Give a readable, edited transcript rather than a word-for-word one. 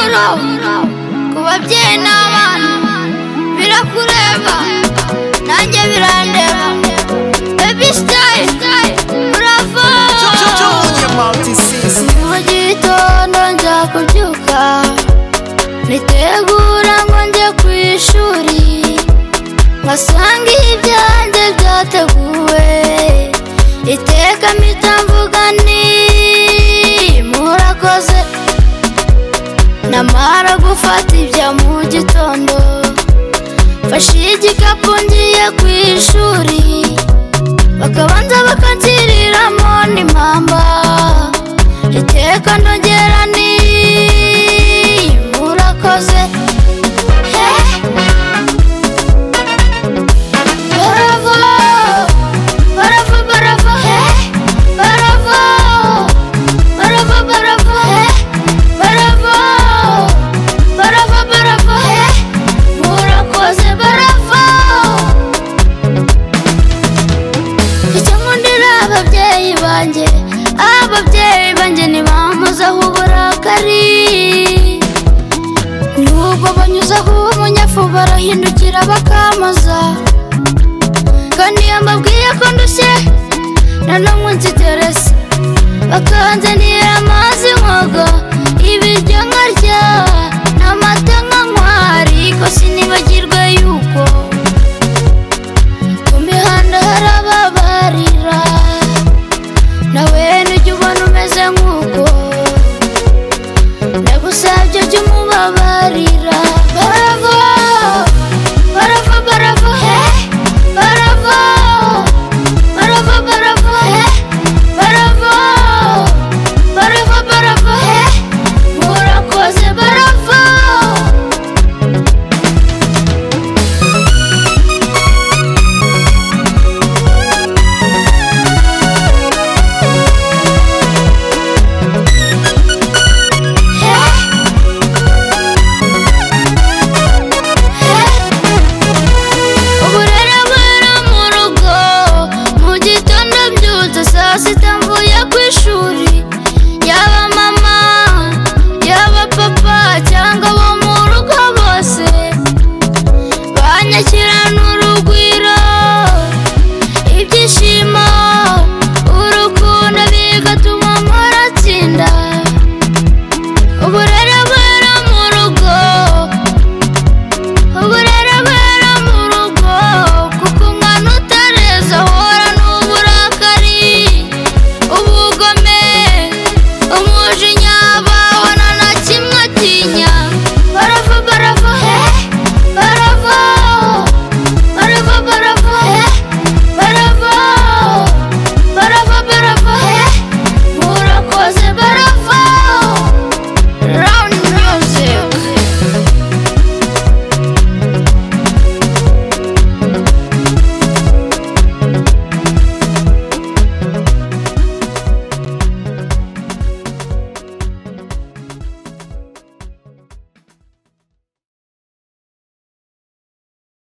impanuro ku babyeyi n'abana birakureba nanjye birandeba baby style bravo mu gitondo njya kubyuka nitegura ngo njye ku ishuri ngasanga ibyanjye byateguwe iteka mpita mvuga nti murakoze namara gufata ibya mu gitondo fashe igikapu ngiye ku ishuri bakabanza bakansiriramo n'impamba iteka ndongera nti murakoze ababyeyi banjye ntibamuzaho uburakari nubwo banyuzaho umunyafu barahindukira bakamuza kandi iyo mbabwiye ko ndushye nanone nziterese bakanzanira amazi nkoga ibiryo nkarya n'amata nkanywa ariko sinibagirwe yuko